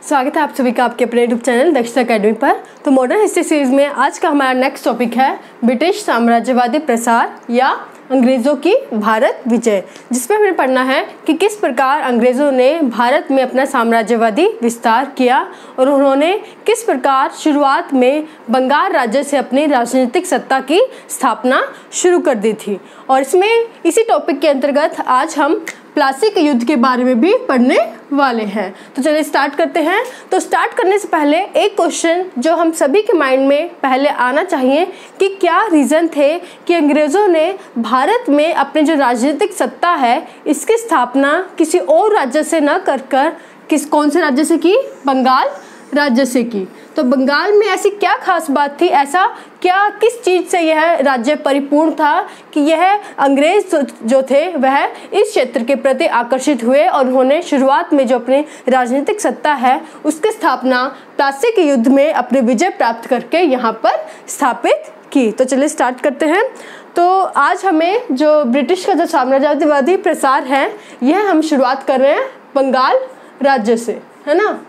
स्वागत है आप सभी का आपके अपने यूट्यूब चैनल दक्षता अकेडमी पर। तो मॉडर्न हिस्ट्री सीरीज में आज का हमारा नेक्स्ट टॉपिक है ब्रिटिश साम्राज्यवादी प्रसार या अंग्रेज़ों की भारत विजय, जिसमें हमें पढ़ना है कि किस प्रकार अंग्रेज़ों ने भारत में अपना साम्राज्यवादी विस्तार किया और उन्होंने किस प्रकार शुरुआत में बंगाल राज्य से अपनी राजनीतिक सत्ता की स्थापना शुरू कर दी थी। और इसमें इसी टॉपिक के अंतर्गत आज हम प्लासी के युद्ध के बारे में भी पढ़ने वाले हैं। तो चलिए स्टार्ट करते हैं। तो स्टार्ट करने से पहले एक क्वेश्चन जो हम सभी के माइंड में पहले आना चाहिए कि क्या रीज़न थे कि अंग्रेज़ों ने भारत में अपने जो राजनीतिक सत्ता है इसकी स्थापना किसी और राज्य से न कर कौन से राज्य से की? बंगाल राज्य से की। तो बंगाल में ऐसी क्या खास बात थी, ऐसा क्या किस चीज़ से यह राज्य परिपूर्ण था कि यह अंग्रेज जो थे वह इस क्षेत्र के प्रति आकर्षित हुए और उन्होंने शुरुआत में जो अपनी राजनीतिक सत्ता है उसकी स्थापना प्लासी के युद्ध में अपने विजय प्राप्त करके यहाँ पर स्थापित की। तो चलिए स्टार्ट करते हैं। तो आज हमें जो ब्रिटिश का जो साम्राज्यवादी प्रसार है यह हम शुरुआत कर रहे हैं बंगाल राज्य से, है ना।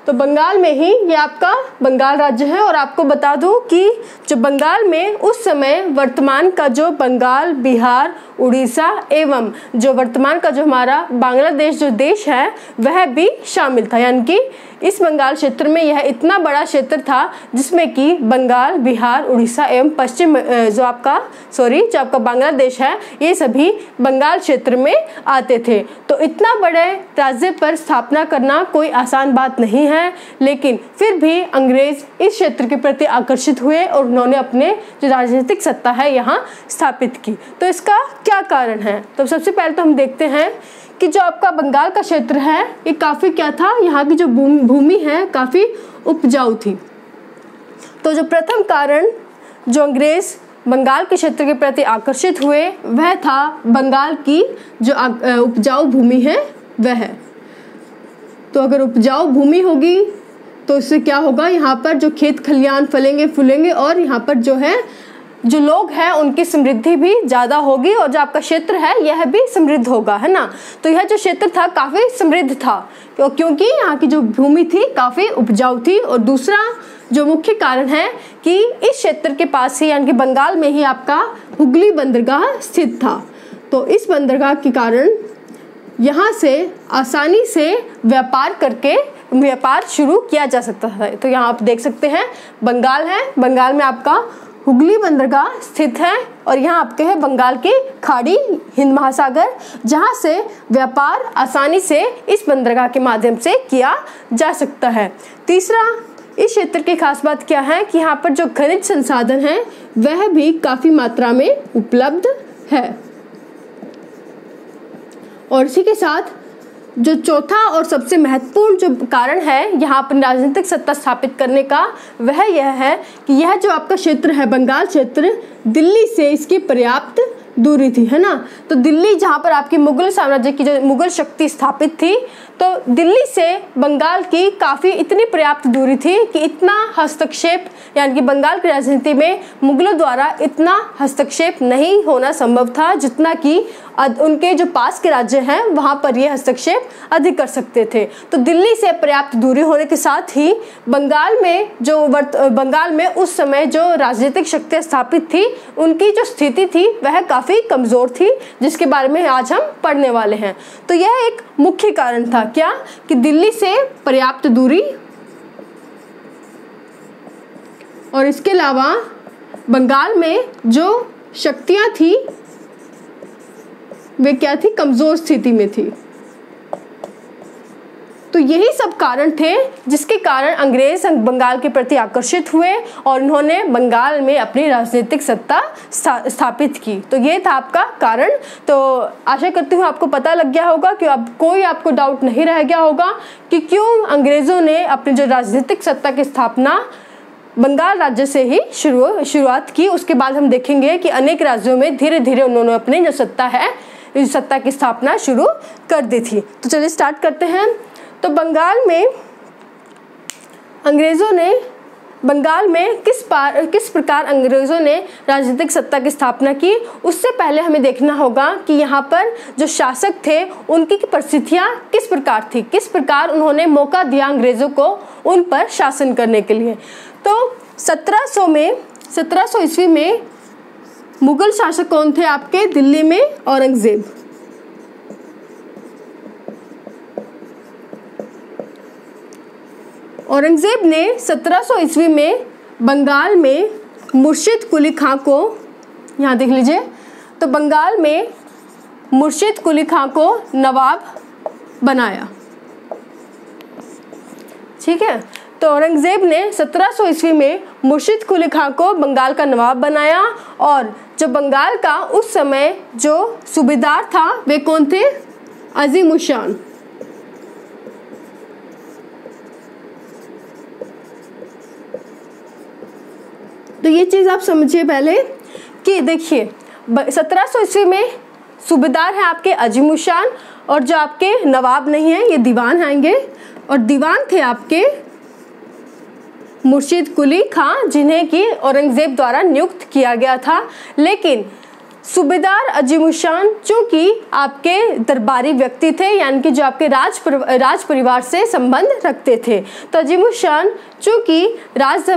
तो बंगाल में ही ये आपका बंगाल राज्य है। और आपको बता दूं कि जो बंगाल में उस समय वर्तमान का जो बंगाल, बिहार, उड़ीसा एवं जो वर्तमान का जो हमारा बांग्लादेश जो देश है वह भी शामिल था। यानी कि इस बंगाल क्षेत्र में यह इतना बड़ा क्षेत्र था जिसमें कि बंगाल, बिहार, उड़ीसा एवं पश्चिम जो आपका बांग्लादेश है ये सभी बंगाल क्षेत्र में आते थे। तो इतना बड़े राज्य पर स्थापना करना कोई आसान बात नहीं है, लेकिन फिर भी अंग्रेज इस क्षेत्र के प्रति आकर्षित हुए और उन्होंने अपने जो राजनीतिक सत्ता है यहाँ स्थापित की। तो इसका क्या कारण है? तो सबसे पहले तो हम देखते हैं कि जो आपका बंगाल का क्षेत्र है ये काफ़ी क्या था, यहाँ की जो भूमि है काफ़ी उपजाऊ थी। तो जो प्रथम कारण जो अंग्रेज बंगाल के क्षेत्र के प्रति आकर्षित हुए वह था बंगाल की जो उपजाऊ भूमि है वह। तो अगर उपजाऊ भूमि होगी तो इससे क्या होगा, यहाँ पर जो खेत खलियान फलेंगे फूलेंगे और यहाँ पर जो है जो लोग हैं उनकी समृद्धि भी ज़्यादा होगी और जो आपका क्षेत्र है यह भी समृद्ध होगा, है ना। तो यह जो क्षेत्र था काफ़ी समृद्ध था क्योंकि यहाँ की जो भूमि थी काफ़ी उपजाऊ थी। और दूसरा जो मुख्य कारण है कि इस क्षेत्र के पास ही यानी कि बंगाल में ही आपका हुगली बंदरगाह स्थित था। तो इस बंदरगाह के कारण यहाँ से आसानी से व्यापार शुरू किया जा सकता है। तो यहाँ आप देख सकते हैं बंगाल है, बंगाल में आपका हुगली बंदरगाह स्थित है और यहाँ आपके है बंगाल की खाड़ी, हिंद महासागर, जहाँ से व्यापार आसानी से इस बंदरगाह के माध्यम से किया जा सकता है। तीसरा इस क्षेत्र की खास बात क्या है कि यहाँ पर जो खनिज संसाधन है वह भी काफ़ी मात्रा में उपलब्ध है। और इसी के साथ जो चौथा और सबसे महत्वपूर्ण जो कारण है यहाँ पर राजनीतिक सत्ता स्थापित करने का वह यह है कि यह जो आपका क्षेत्र है बंगाल क्षेत्र, दिल्ली से इसकी पर्याप्त दूरी थी, है ना। तो दिल्ली जहाँ पर आपकी मुगल साम्राज्य की जो मुगल शक्ति स्थापित थी, तो दिल्ली से बंगाल की काफ़ी इतनी पर्याप्त दूरी थी कि इतना हस्तक्षेप यानी कि बंगाल की राजनीति में मुगलों द्वारा इतना हस्तक्षेप नहीं होना संभव था जितना कि उनके जो पास के राज्य हैं वहाँ पर ये हस्तक्षेप अधिक कर सकते थे। तो दिल्ली से पर्याप्त दूरी होने के साथ ही बंगाल में उस समय जो राजनीतिक शक्तियाँ स्थापित थी उनकी जो स्थिति थी वह काफ़ी कमज़ोर थी, जिसके बारे में आज हम पढ़ने वाले हैं। तो यह एक मुख्य कारण था क्या कि दिल्ली से पर्याप्त दूरी और इसके अलावा बंगाल में जो शक्तियाँ थी वे क्या थी, कमज़ोर स्थिति में थी। तो यही सब कारण थे जिसके कारण अंग्रेज बंगाल के प्रति आकर्षित हुए और उन्होंने बंगाल में अपनी राजनीतिक सत्ता स्थापित की। तो ये था आपका कारण। तो आशा करती हूँ आपको पता लग गया होगा कि अब कोई आपको डाउट नहीं रह गया होगा कि क्यों अंग्रेज़ों ने अपनी जो राजनीतिक सत्ता की स्थापना बंगाल राज्य से ही शुरुआत की। उसके बाद हम देखेंगे कि अनेक राज्यों में धीरे धीरे उन्होंने अपनी जो सत्ता है इस सत्ता की स्थापना शुरू कर दी थी। तो चलिए स्टार्ट करते हैं। तो बंगाल में अंग्रेज़ों ने बंगाल में किस प्रकार अंग्रेज़ों ने राजनीतिक सत्ता की स्थापना की, उससे पहले हमें देखना होगा कि यहाँ पर जो शासक थे उनकी परिस्थितियाँ किस प्रकार थी, किस प्रकार उन्होंने मौका दिया अंग्रेज़ों को उन पर शासन करने के लिए। तो 1700 ईस्वी में मुगल शासक कौन थे आपके दिल्ली में? औरंगज़ेब। औरंगज़ेब ने 1700 ईस्वी में बंगाल में मुर्शिद कुली खां को, यहाँ देख लीजिए, तो बंगाल में मुर्शिद कुली खां को नवाब बनाया। ठीक है, तो औरंगज़ेब ने 1700 ईस्वी में मुर्शिद कुली खां को बंगाल का नवाब बनाया और जो बंगाल का उस समय जो सूबेदार था वे कौन थे? अजीमुशान। तो ये चीज़ आप समझिए पहले कि देखिए 1700 ईस्वी में सूबेदार है आपके अजीमुशान और जो आपके नवाब नहीं है ये दीवान आएंगे और दीवान थे आपके मुर्शिद कुली खां जिन्हें कि औरंगज़ेब द्वारा नियुक्त किया गया था। लेकिन सूबेदार अजीमुशान चूँकि आपके दरबारी व्यक्ति थे, यानी कि जो आपके राज परिवार से संबंध रखते थे, तो अजीमुशान चूँकि राज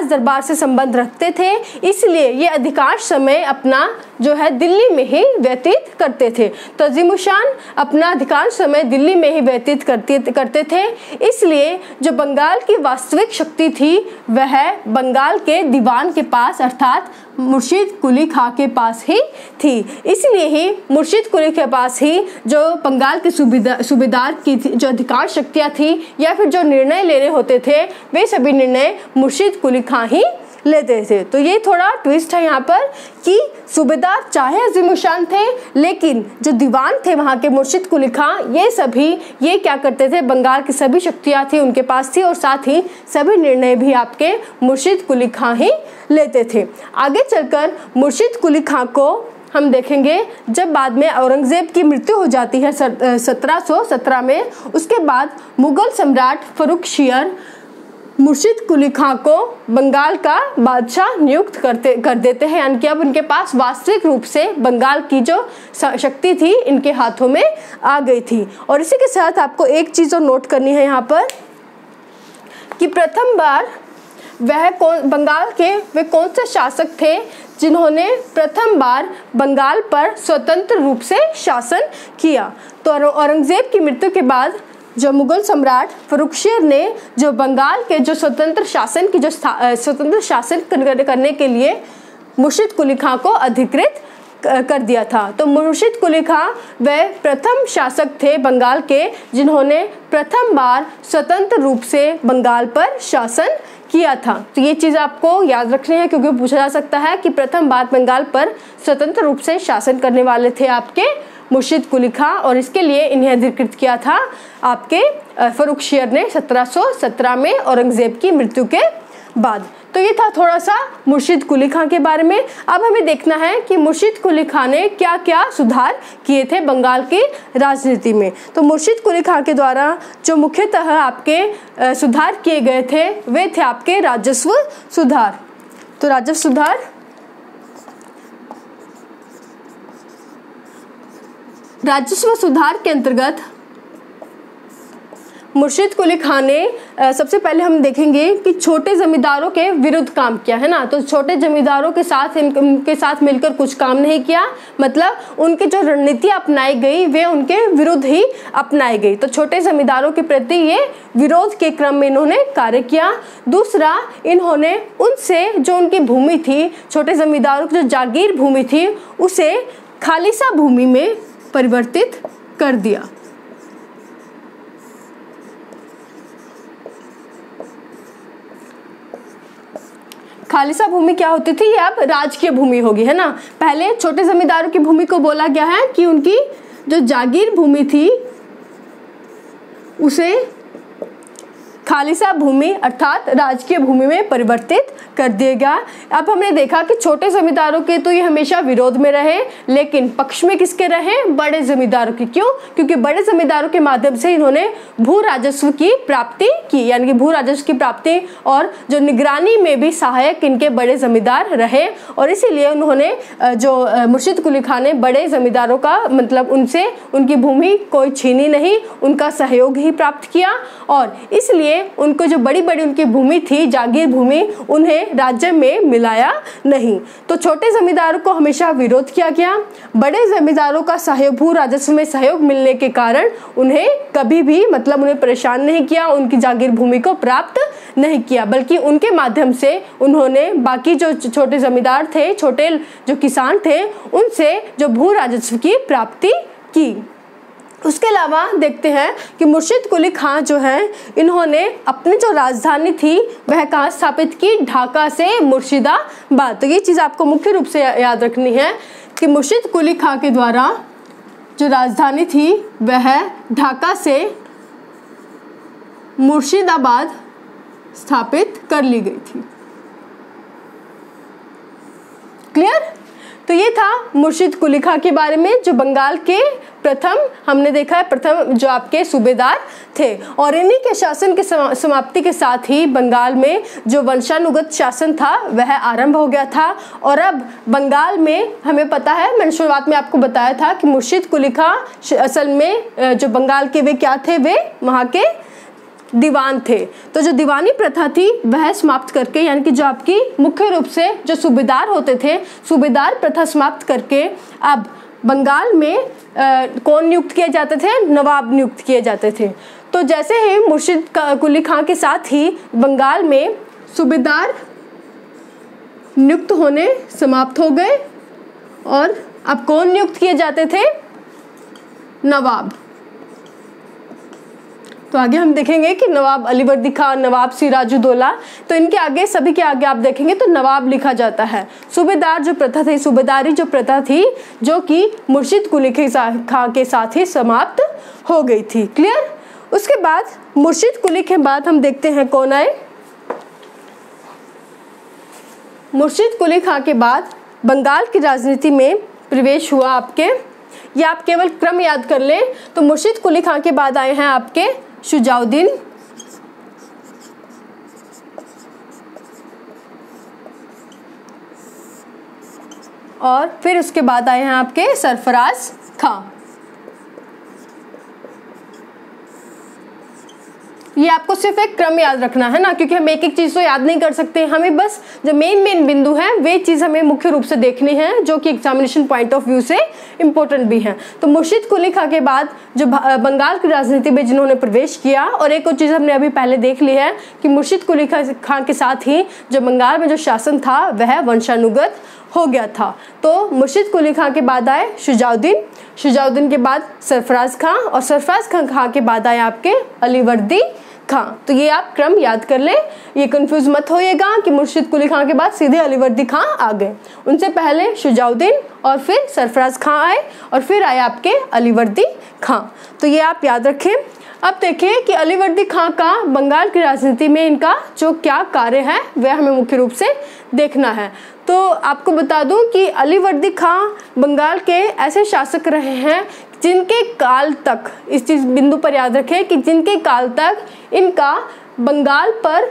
दरबार से संबंध रखते थे इसलिए ये अधिकांश समय अपना जो है दिल्ली में ही व्यतीत करते थे। तो अजीमुशान अपना अधिकांश समय दिल्ली में ही व्यतीत करते थे, इसलिए जो बंगाल की वास्तविक शक्ति थी वह बंगाल के दीवान के पास अर्थात मुर्शिद कुली खां के पास ही थी। इसलिए ही मुर्शिद कुली के पास ही जो बंगाल के सूबेदार की जो अधिकार शक्तियाँ थी या फिर जो निर्णय लेने होते थे वे सभी निर्णय मुर्शिद कुली खां ही लेते थे। तो ये थोड़ा ट्विस्ट है यहाँ पर कि सूबेदार चाहे अजीमुशान थे लेकिन जो दीवान थे वहाँ के मुर्शिद कुली खां ये क्या करते थे, बंगाल की सभी शक्तियाँ थी उनके पास थी और साथ ही सभी निर्णय भी आपके मुर्शिद कुली खां ही लेते थे। आगे चलकर मुर्शिद कुली खां को हम देखेंगे जब बाद में औरंगज़ेब की मृत्यु हो जाती है 1717 में, उसके बाद मुगल सम्राट फर्रुखशियर मुर्शिद कुली खां को बंगाल का बादशाह नियुक्त कर देते हैं, यानी कि अब उनके पास वास्तविक रूप से बंगाल की जो शक्ति थी इनके हाथों में आ गई थी। और इसी के साथ आपको एक चीज़ और नोट करनी है यहाँ पर कि प्रथम बार बंगाल के वे कौन से शासक थे जिन्होंने प्रथम बार बंगाल पर स्वतंत्र रूप से शासन किया। तो औरंगज़ेब की मृत्यु के बाद जो मुगल सम्राट फर्रुखशियर ने जो बंगाल के जो स्वतंत्र शासन करने के लिए मुर्शिद कुली खां को अधिकृत कर दिया था। तो मुर्शिद कुली खां वह प्रथम शासक थे बंगाल के जिन्होंने प्रथम बार स्वतंत्र रूप से बंगाल पर शासन किया था। तो ये चीज़ आपको याद रखनी है क्योंकि पूछा जा सकता है कि प्रथम बार बंगाल पर स्वतंत्र रूप से शासन करने वाले थे आपके मुर्शिद कुली खां और इसके लिए इन्हें अधिकृत किया था आपके फर्रुखशियर ने 1717 में औरंगज़ेब की मृत्यु के बाद। तो ये था थोड़ा सा मुर्शिद कुली खां के बारे में। अब हमें देखना है कि मुर्शिद कुली खां ने क्या क्या सुधार किए थे बंगाल की राजनीति में। तो मुर्शिद कुली खां के द्वारा जो मुख्यतः आपके सुधार किए गए थे वे थे आपके राजस्व सुधार। तो राजस्व सुधार के अंतर्गत मुर्शिद कुली खां ने सबसे पहले हम देखेंगे कि छोटे जमींदारों के विरुद्ध काम किया है ना। तो छोटे जमींदारों के साथ उनके साथ मिलकर कुछ काम नहीं किया, मतलब उनकी जो रणनीति अपनाई गई वे उनके विरुद्ध ही अपनाई गई। तो छोटे जमींदारों के प्रति ये विरोध के क्रम में इन्होंने कार्य किया। दूसरा, इन्होंने उनसे जो उनकी भूमि थी, छोटे जमींदारों की जो जागीर भूमि थी उसे खालिसा भूमि में परिवर्तित कर दिया। खालिसा भूमि क्या होती थी? ये अब राजकीय भूमि होगी, है ना। पहले छोटे जमींदारों की भूमि को बोला गया है कि उनकी जो जागीर भूमि थी उसे खालिसा भूमि अर्थात राजकीय भूमि में परिवर्तित कर दिया गया। अब हमने देखा कि छोटे जमींदारों के तो ये हमेशा विरोध में रहे, लेकिन पक्ष में किसके रहे? बड़े जमींदारों के। क्यों? क्योंकि बड़े जमींदारों के माध्यम से इन्होंने भू राजस्व की प्राप्ति की, यानी कि भू राजस्व की प्राप्ति और जो निगरानी में भी सहायक इनके बड़े जमींदार रहे, और इसीलिए उन्होंने जो मुर्शिद कुली खां ने बड़े जमींदारों का मतलब उनसे उनकी भूमि कोई छीनी नहीं, उनका सहयोग ही प्राप्त किया, और इसलिए उनको जो बड़ी बड़ी उनकी भूमि थी, जागीर भूमि, उन्हें राज्य में मिलाया नहीं। तो छोटे जमींदारों को हमेशा विरोध किया गया। बड़े जमींदारों का सहयोग, भू राजस्व में सहयोग मिलने के कारण उन्हें कभी भी मतलब उन्हें परेशान नहीं किया, उनकी जागीर भूमि को प्राप्त नहीं किया, बल्कि उनके माध्यम से उन्होंने बाकी जो छोटे जमींदार थे, छोटे जो किसान थे, उनसे जो भू राजस्व की प्राप्ति की। उसके अलावा देखते हैं कि मुर्शिद कुली खां जो है, इन्होंने अपनी जो राजधानी थी वह कहाँ स्थापित की? ढाका से मुर्शिदाबाद। तो ये चीज़ आपको मुख्य रूप से याद रखनी है कि मुर्शिद कुली खां के द्वारा जो राजधानी थी वह ढाका से मुर्शिदाबाद स्थापित कर ली गई थी। क्लियर? तो ये था मुर्शिद कुली खां के बारे में, जो बंगाल के प्रथम, हमने देखा है प्रथम जो आपके सूबेदार थे। और इन्हीं के शासन के समाप्ति के साथ ही बंगाल में जो वंशानुगत शासन था वह आरंभ हो गया था। और अब बंगाल में हमें पता है, मैंने शुरुआत में आपको बताया था कि मुर्शिद कुली खां असल में जो बंगाल के वे क्या थे? वे वहाँ के दीवान थे। तो जो दीवानी प्रथा थी वह समाप्त करके, यानी कि जो आपकी मुख्य रूप से जो सूबेदार होते थे, सूबेदार प्रथा समाप्त करके अब बंगाल में कौन नियुक्त किए जाते थे? नवाब नियुक्त किए जाते थे। तो जैसे ही मुर्शिद कुली खां के साथ ही बंगाल में सूबेदार नियुक्त होने समाप्त हो गए, और अब कौन नियुक्त किए जाते थे? नवाब। तो आगे हम देखेंगे कि नवाब अलीवर्दी खां, नवाब सिराजुद्दौला, तो इनके आगे सभी के आगे आप देखेंगे तो नवाब लिखा जाता है। सूबेदार जो प्रथा थी, सूबेदारी जो प्रथा थी, जो कि मुर्शिद कुली खां के साथ ही समाप्त हो गई थी। क्लियर? उसके बाद मुर्शिद कुली के बाद हम देखते हैं कौन आए। मुर्शिद कुली खां के बाद बंगाल की राजनीति में प्रवेश हुआ आपके, या आप केवल क्रम याद कर लें तो मुर्शिद कुली खां के बाद आए हैं आपके शुजाउद्दीन, और फिर उसके बाद आए हैं आपके सरफराज खां। ये आपको सिर्फ एक क्रम याद रखना है ना, क्योंकि हम एक एक चीज़ तो याद नहीं कर सकते, हमें बस जो मेन बिंदु है वे चीज़ हमें मुख्य रूप से देखनी है, जो कि एग्जामिनेशन पॉइंट ऑफ व्यू से इम्पोर्टेंट भी है। तो मुर्शिद कुली खां के बाद जो बंगाल की राजनीति में जिन्होंने प्रवेश किया, और एक और चीज़ हमने अभी पहले देख ली है कि मुर्शिद कुली खां के साथ ही जो बंगाल में जो शासन था वह वंशानुगत हो गया था। तो मुर्शिद कुली खां के बाद आए शुजाउद्दीन, शुजाउद्दीन के बाद सरफराज खां, और सरफराज खां के बाद आए आपके अलीवर्दी खां। तो ये आप क्रम याद कर लें, ये कंफ्यूज मत होइएगा कि मुर्शिद कुली खां के बाद सीधे अलीवर्दी खां आ गए। उनसे पहले शुजाउद्दीन, और फिर सरफराज खां आए, और फिर आए आपके अलीवर्दी खां। तो ये आप याद रखें। अब देखिए कि अलीवर्दी खां का बंगाल की राजनीति में इनका जो क्या कार्य है वह हमें मुख्य रूप से देखना है। तो आपको बता दूं कि अलीवर्दी खां बंगाल के ऐसे शासक रहे हैं जिनके काल तक, इस चीज़ बिंदु पर याद रखें कि जिनके काल तक इनका बंगाल पर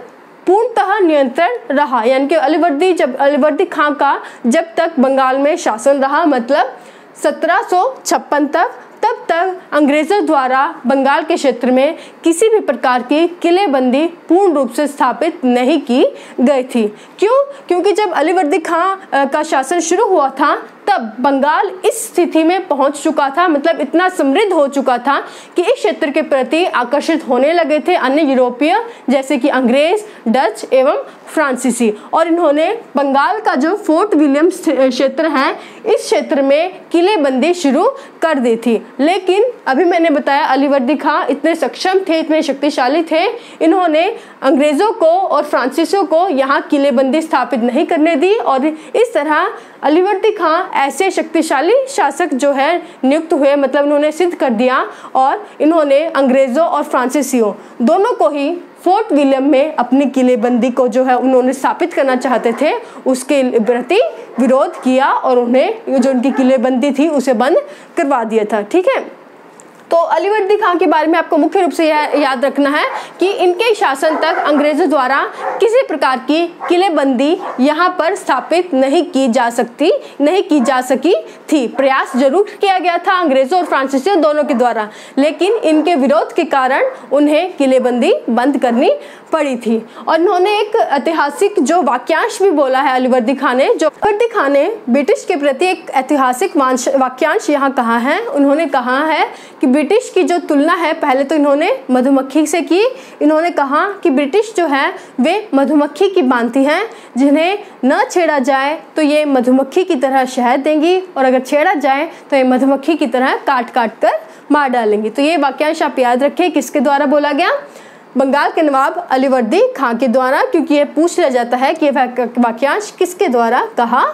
पूर्णतः नियंत्रण रहा, यानी कि अलीवर्दी खां का जब तक बंगाल में शासन रहा, मतलब 1756 तब तक अंग्रेजों द्वारा बंगाल के क्षेत्र में किसी भी प्रकार की किलेबंदी पूर्ण रूप से स्थापित नहीं की गई थी। क्यों? क्योंकि जब अलीवर्दी खां का शासन शुरू हुआ था तब बंगाल इस स्थिति में पहुंच चुका था, मतलब इतना समृद्ध हो चुका था कि इस क्षेत्र के प्रति आकर्षित होने लगे थे अन्य यूरोपीय, जैसे कि अंग्रेज, डच एवं फ्रांसीसी। और इन्होंने बंगाल का जो फोर्ट विलियम क्षेत्र है, इस क्षेत्र में किलेबंदी शुरू कर दी थी। लेकिन अभी मैंने बताया अलीवर्दी खां इतने सक्षम थे, इतने शक्तिशाली थे, इन्होंने अंग्रेजों को और फ्रांसीसियों को यहाँ किलेबंदी स्थापित नहीं करने दी, और इस तरह अलीवर्दी खां ऐसे शक्तिशाली शासक जो है नियुक्त हुए, मतलब इन्होंने सिद्ध कर दिया और इन्होंने अंग्रेज़ों और फ्रांसीसियों दोनों को ही फोर्ट विलियम में अपनी किलेबंदी को जो है उन्होंने स्थापित करना चाहते थे, उसके प्रति विरोध किया और उन्हें जो उनकी किलेबंदी थी उसे बंद करवा दिया था। ठीक है, तो अलीवर्दी खां के बारे में आपको मुख्य रूप से यह याद रखना है कि इनके शासन तक अंग्रेजों द्वारा किसी प्रकार की किलेबंदी यहाँ पर स्थापित नहीं की जा सकी थी। प्रयास जरूर किया गया था अंग्रेजों और फ्रांसीसियों दोनों के द्वारा, लेकिन इनके विरोध के कारण उन्हें किलेबंदी बंद करनी पड़ी थी। और उन्होंने एक ऐतिहासिक जो वाक्यांश भी बोला है अलीवर्दी खां ने, जो अलीवर्दी खां ने ब्रिटिश के प्रति एक ऐतिहासिक वाक्यांश यहाँ कहा है। उन्होंने कहा है कि ब्रिटिश की जो तुलना है, पहले तो इन्होंने मधुमक्खी से की। इन्होंने कहा कि ब्रिटिश जो है वे मधुमक्खी की भांति हैं, जिन्हें न छेड़ा जाए तो ये मधुमक्खी की तरह शहद देंगी और अगर छेड़ा जाए तो ये मधुमक्खी की तरह काट काट कर मार डालेंगी। तो ये वाक्यांश आप याद रखें, किसके द्वारा बोला गया? बंगाल के नवाब अलीवर्दी खां के द्वारा, क्योंकि ये पूछ लिया जाता है कि वाक्यांश किसके द्वारा कहा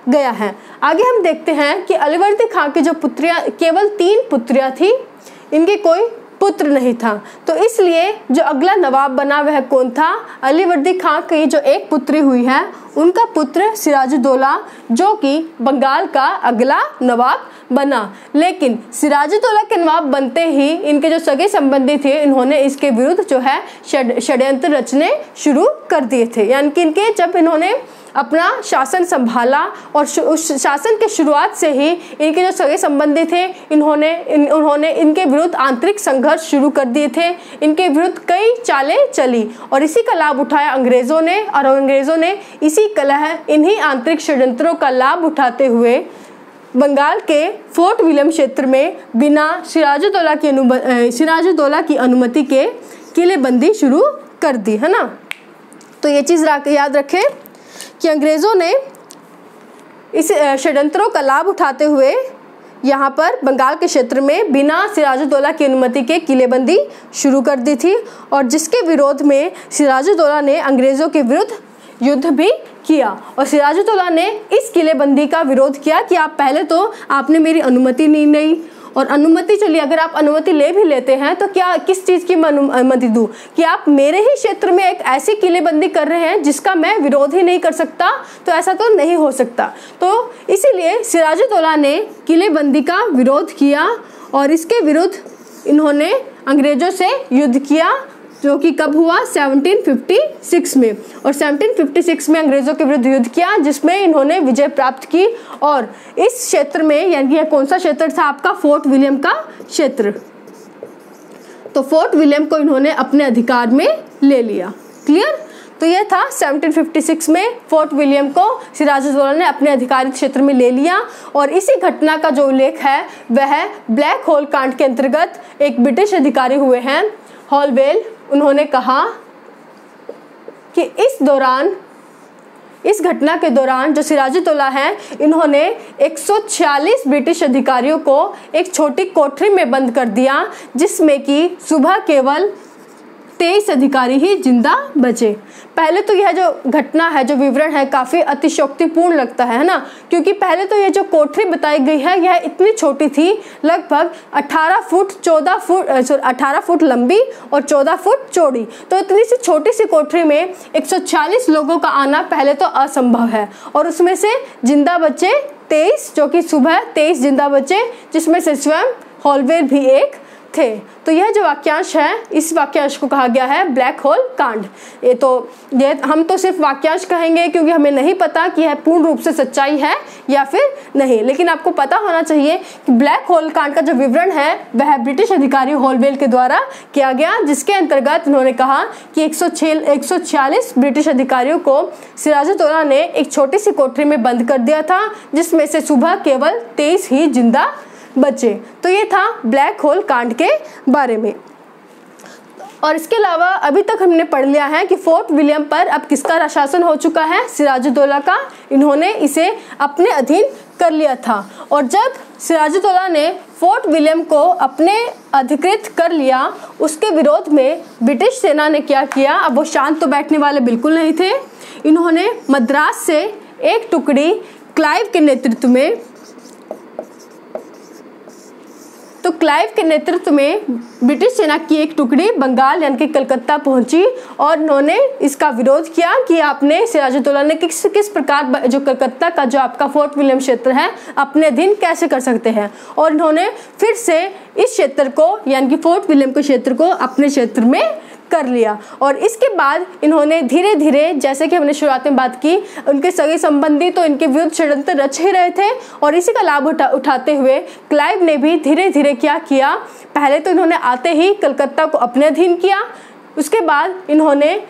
गया है। आगे हम देखते हैं कि अलीवर्दी खां की जो पुत्रियां, केवल 3 पुत्रियां थी, इनके कोई पुत्र नहीं था। तो इसलिए जो अगला नवाब बना वह कौन था? अलीवर्दी खां की जो एक पुत्री हुई है उनका पुत्र सिराजुद्दौला, जो कि बंगाल का अगला नवाब बना। लेकिन सिराजुद्दौला के नवाब बनते ही इनके जो सगे संबंधी थे, इन्होंने इसके विरुद्ध जो है षड्यंत्र रचने शुरू कर दिए थे। यानी कि इनके जब इन्होंने अपना शासन संभाला और उस शासन के शुरुआत से ही इनके जो सगे संबंधी थे, उन्होंने इनके विरुद्ध आंतरिक संघर्ष शुरू कर दिए थे। इनके विरुद्ध कई चालें चली और इसी का लाभ उठाया अंग्रेजों ने, और अंग्रेजों ने इसी कलह, इन्हीं आंतरिक षड्यंत्रों का लाभ उठाते हुए बंगाल के फोर्ट विलियम क्षेत्र में बिना सिराजुद्दौला की अनुमति के किलेबंदी शुरू कर दी, है ना। तो ये चीज़ याद रखें कि अंग्रेज़ों ने इस षड्यंत्रों का लाभ उठाते हुए यहाँ पर बंगाल के क्षेत्र में बिना सिराजुद्दौला की अनुमति के किलेबंदी शुरू कर दी थी, और जिसके विरोध में सिराजुद्दौला ने अंग्रेज़ों के विरुद्ध युद्ध भी किया। और सिराजुद्दौला ने इस किलेबंदी का विरोध किया कि आप पहले तो आपने मेरी अनुमति नहीं, और अनुमति चलिए अगर आप अनुमति ले भी लेते हैं तो क्या किस चीज़ की अनुमति दूँ कि आप मेरे ही क्षेत्र में एक ऐसी किलेबंदी कर रहे हैं जिसका मैं विरोध ही नहीं कर सकता, तो ऐसा तो नहीं हो सकता। तो इसीलिए सिराजुद्दौला ने किलेबंदी का विरोध किया और इसके विरुद्ध इन्होंने अंग्रेज़ों से युद्ध किया, जो कि कब हुआ? 1756 में। और 1756 में अंग्रेज़ों के विरुद्ध युद्ध किया, जिसमें इन्होंने विजय प्राप्त की। और इस क्षेत्र में, यानी यह कौन सा क्षेत्र था आपका? फोर्ट विलियम का क्षेत्र। तो फोर्ट विलियम को इन्होंने अपने अधिकार में ले लिया। क्लियर? तो यह था 1756 में फोर्ट विलियम को सिराजुद्दौला ने अपने अधिकारित क्षेत्र में ले लिया। और इसी घटना का जो उल्लेख है वह ब्लैक होल कांड के अंतर्गत एक ब्रिटिश अधिकारी हुए हैं, हॉलवेल। उन्होंने कहा कि इस घटना के दौरान जो सिराजुद्दौला है, इन्होंने 146 ब्रिटिश अधिकारियों को एक छोटी कोठरी में बंद कर दिया, जिसमें कि सुबह केवल 23 अधिकारी ही जिंदा बचे। पहले तो यह जो घटना है, जो विवरण है, काफ़ी अतिशयोक्तिपूर्ण लगता है ना, क्योंकि पहले तो ये जो कोठरी बताई गई है यह इतनी छोटी थी, लगभग 18 फुट लंबी और 14 फुट चौड़ी। तो इतनी सी छोटी सी कोठरी में 146 लोगों का आना पहले तो असंभव है। और उसमें से जिंदा बचे 23, जो कि सुबह 23 जिंदा बचे, जिसमें से स्वयं हॉलवेल भी एक थे। तो यह जो वाक्यांश है, इस वाक्यांश को कहा गया है ब्लैक होल कांड। ये हम तो सिर्फ वाक्यांश कहेंगे क्योंकि हमें नहीं पता कि यह पूर्ण रूप से सच्चाई है या फिर नहीं, लेकिन आपको पता होना चाहिए कि ब्लैक होल कांड का जो विवरण है वह ब्रिटिश अधिकारी हॉलवेल के द्वारा किया गया, जिसके अंतर्गत उन्होंने कहा कि 146 ब्रिटिश अधिकारियों को सिराजुद्दौला ने एक छोटी सी कोठरी में बंद कर दिया था, जिसमें से सुबह केवल 23 ही जिंदा बचे। तो ये था ब्लैक होल कांड के बारे में। और इसके अलावा अभी तक हमने पढ़ लिया है कि फोर्ट विलियम पर अब किसका शासन हो चुका है? सिराजुद्दौला का। इन्होंने इसे अपने अधीन कर लिया था। और जब सिराजुद्दौला ने फोर्ट विलियम को अपने अधिकृत कर लिया, उसके विरोध में ब्रिटिश सेना ने क्या किया? अब वो शांत तो बैठने वाले बिल्कुल नहीं थे। इन्होंने मद्रास से एक टुकड़ी क्लाइव के नेतृत्व में ब्रिटिश सेना की एक टुकड़ी बंगाल यानी कि कलकत्ता पहुंची और उन्होंने इसका विरोध किया कि आपने सिराजुद्दौला ने किस प्रकार जो कलकत्ता का जो आपका फोर्ट विलियम क्षेत्र है अपने अधीन कैसे कर सकते हैं। और इन्होंने फिर से इस क्षेत्र को यानी कि फोर्ट विलियम के क्षेत्र को अपने क्षेत्र में कर लिया। और इसके बाद इन्होंने धीरे धीरे, जैसे कि हमने शुरुआत में बात की, उनके सगे संबंधी तो इनके विरुद्ध षड्यंत्र रच ही रहे थे और इसी का लाभ उठाते हुए क्लाइव ने भी धीरे धीरे क्या किया, पहले तो इन्होंने आते ही कलकत्ता को अपने अधीन किया, उसके बाद इन्होंने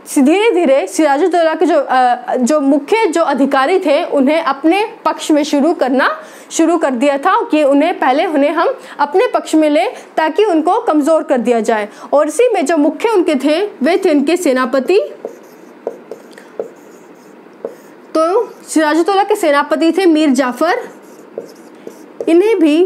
धीरे धीरे सिराजुद्दौला के जो मुख्य जो अधिकारी थे उन्हें अपने पक्ष में शुरू कर दिया था कि उन्हें हम अपने पक्ष में ले ताकि उनको कमज़ोर कर दिया जाए। और इसी में जो मुख्य उनके थे वे थे उनके सेनापति। तो सिराजुद्दौला के सेनापति थे मीर जाफर। इन्हें भी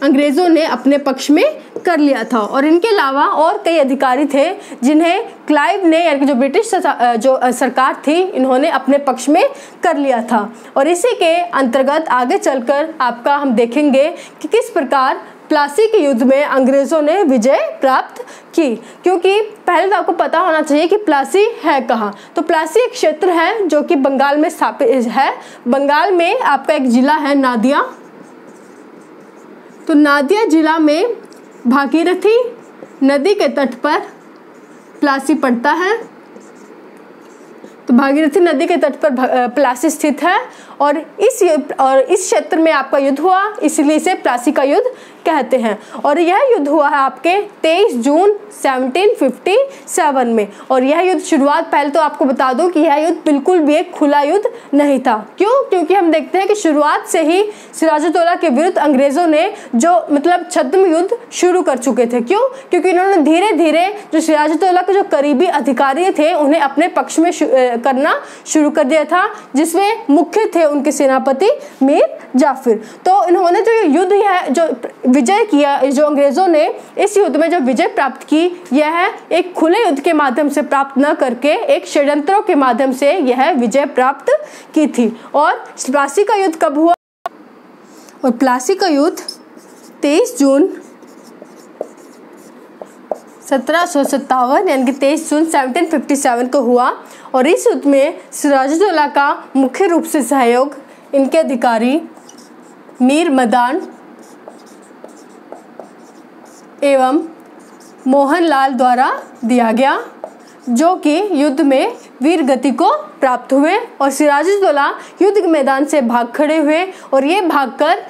अंग्रेज़ों ने अपने पक्ष में कर लिया था और इनके अलावा और कई अधिकारी थे जिन्हें क्लाइव ने यानी कि जो ब्रिटिश जो सरकार थी इन्होंने अपने पक्ष में कर लिया था। और इसी के अंतर्गत आगे चलकर आपका हम देखेंगे कि किस प्रकार प्लासी के युद्ध में अंग्रेज़ों ने विजय प्राप्त की। क्योंकि पहले तो आपको पता होना चाहिए कि प्लासी है कहाँ। तो प्लासी एक क्षेत्र है जो कि बंगाल में स्थापित है। बंगाल में आपका एक जिला है नादिया। तो नादिया जिला में भागीरथी नदी के तट पर प्लासी पड़ता है। तो भागीरथी नदी के तट पर प्लासी स्थित है और इस क्षेत्र में आपका युद्ध हुआ, इसलिए इसे प्लासी का युद्ध कहते हैं। और यह युद्ध हुआ है आपके 23 जून 1757 में। और यह युद्ध शुरुआत, पहले तो आपको बता दूं कि यह युद्ध बिल्कुल भी एक खुला युद्ध नहीं था। क्यों? क्योंकि हम देखते हैं कि शुरुआत से ही सिराजुद्दौला के विरुद्ध अंग्रेज़ों ने जो मतलब छद्म युद्ध शुरू कर चुके थे। क्यों? क्योंकि इन्होंने धीरे धीरे जो सिराजुद्दौला के जो करीबी अधिकारी थे उन्हें अपने पक्ष में करना शुरू कर दिया था, जिसमें मुख्य थे उनके सेनापति मीर जाफर। तो इन्होंने जो युद्ध है जो विजय किया, जो अंग्रेज़ों ने इस युद्ध में जो विजय प्राप्त की, यह एक खुले युद्ध के माध्यम से प्राप्त न करके एक षड्यंत्रों के माध्यम से यह विजय प्राप्त की थी। और प्लासी का युद्ध कब हुआ? और प्लासी का युद्ध 23 जून 1757 यानी कि 23 जून 1757 को हुआ। और इस युद्ध में सिराजुद्दौला का मुख्य रूप से सहयोग इनके अधिकारी मीर मदान एवं मोहनलाल द्वारा दिया गया, जो कि युद्ध में वीर गति को प्राप्त हुए। और सिराजुद्दौला युद्ध के मैदान से भाग खड़े हुए और ये भागकर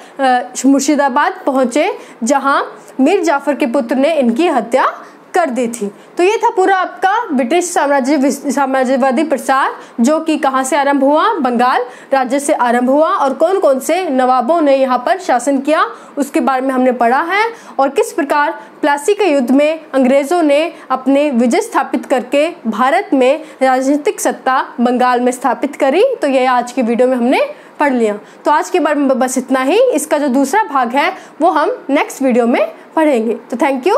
मुर्शिदाबाद पहुँचे, जहां मीर जाफर के पुत्र ने इनकी हत्या कर दी थी। तो ये था पूरा आपका ब्रिटिश साम्राज्यवादी प्रसार, जो कि कहाँ से आरंभ हुआ, बंगाल राज्य से आरंभ हुआ। और कौन कौन से नवाबों ने यहाँ पर शासन किया उसके बारे में हमने पढ़ा है। और किस प्रकार प्लासी के युद्ध में अंग्रेज़ों ने अपने विजय स्थापित करके भारत में राजनीतिक सत्ता बंगाल में स्थापित करी। तो ये आज की वीडियो में हमने पढ़ लिया। तो आज के बारे में बस इतना ही। इसका जो दूसरा भाग है वो हम नेक्स्ट वीडियो में पढ़ेंगे। तो थैंक यू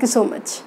सो मच।